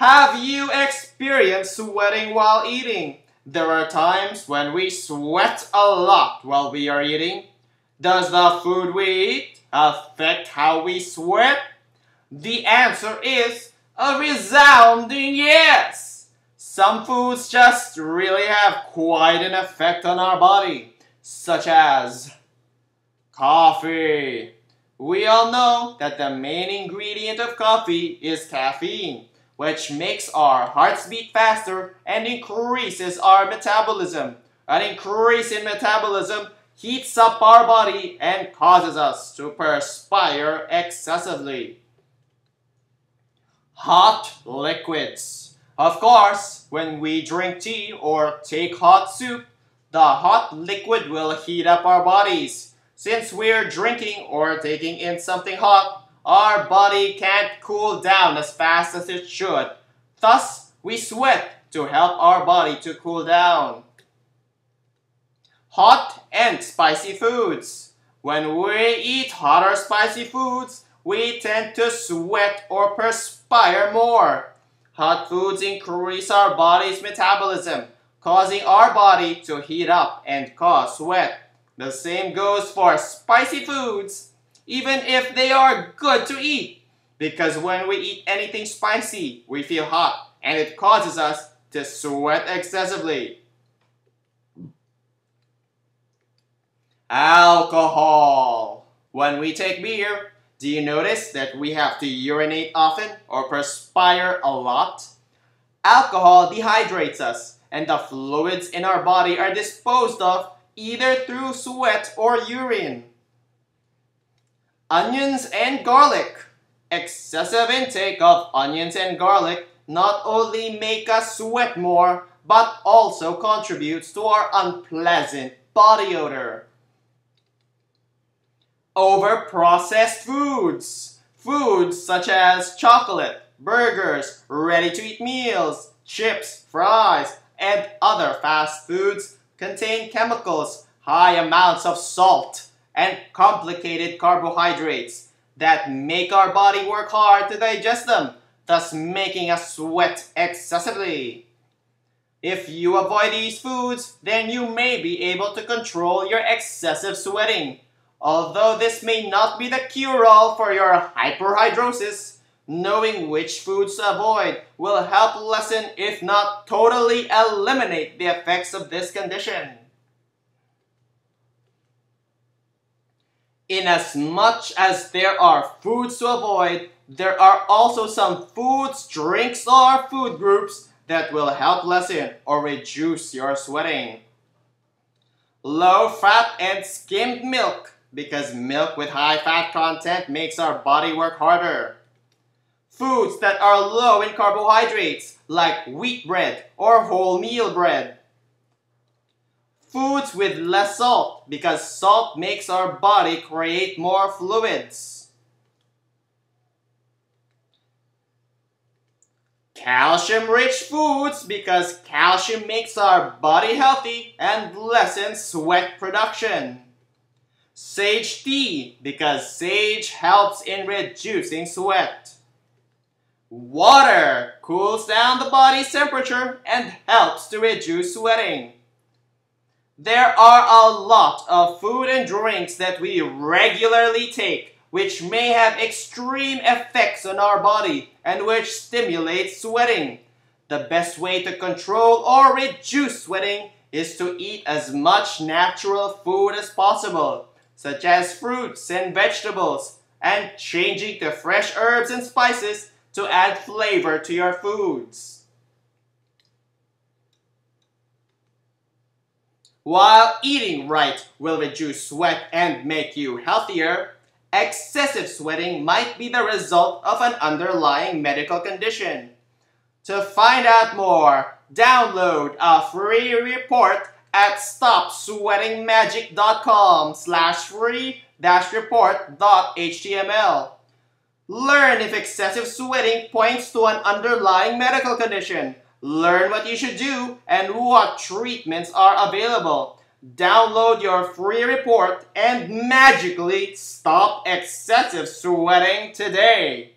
Have you experienced sweating while eating? There are times when we sweat a lot while we are eating. Does the food we eat affect how we sweat? The answer is a resounding yes! Some foods just really have quite an effect on our body, such as coffee. We all know that the main ingredient of coffee is caffeine, which makes our hearts beat faster and increases our metabolism. An increase in metabolism heats up our body and causes us to perspire excessively. Hot liquids. Of course, when we drink tea or take hot soup, the hot liquid will heat up our bodies. Since we're drinking or taking in something hot, our body can't cool down as fast as it should. Thus, we sweat to help our body to cool down. Hot and spicy foods. When we eat hot or spicy foods, we tend to sweat or perspire more. Hot foods increase our body's metabolism, causing our body to heat up and cause sweat. The same goes for spicy foods, even if they are good to eat, because when we eat anything spicy, we feel hot, and it causes us to sweat excessively. Alcohol. When we take beer, do you notice that we have to urinate often or perspire a lot? Alcohol dehydrates us, and the fluids in our body are disposed of either through sweat or urine. Onions and garlic. Excessive intake of onions and garlic not only make us sweat more, but also contributes to our unpleasant body odor. Over-processed foods. Foods such as chocolate, burgers, ready-to-eat meals, chips, fries, and other fast foods contain chemicals, high amounts of salt, and complicated carbohydrates that make our body work hard to digest them, thus making us sweat excessively. If you avoid these foods, then you may be able to control your excessive sweating. Although this may not be the cure-all for your hyperhidrosis, knowing which foods to avoid will help lessen, if not totally eliminate, the effects of this condition. Inasmuch as there are foods to avoid, there are also some foods, drinks, or food groups that will help lessen or reduce your sweating. Low fat and skimmed milk, because milk with high fat content makes our body work harder. Foods that are low in carbohydrates, like wheat bread or wholemeal bread. Foods with less salt, because salt makes our body create more fluids. Calcium-rich foods, because calcium makes our body healthy and lessens sweat production. Sage tea, because sage helps in reducing sweat. Water cools down the body's temperature and helps to reduce sweating. There are a lot of food and drinks that we regularly take which may have extreme effects on our body and which stimulate sweating. The best way to control or reduce sweating is to eat as much natural food as possible, such as fruits and vegetables, and changing to fresh herbs and spices to add flavor to your foods. While eating right will reduce sweat and make you healthier, excessive sweating might be the result of an underlying medical condition. To find out more, download a free report at stopsweatingmagic.com/free-report.html. Learn if excessive sweating points to an underlying medical condition. Learn what you should do and what treatments are available. Download your free report and magically stop excessive sweating today.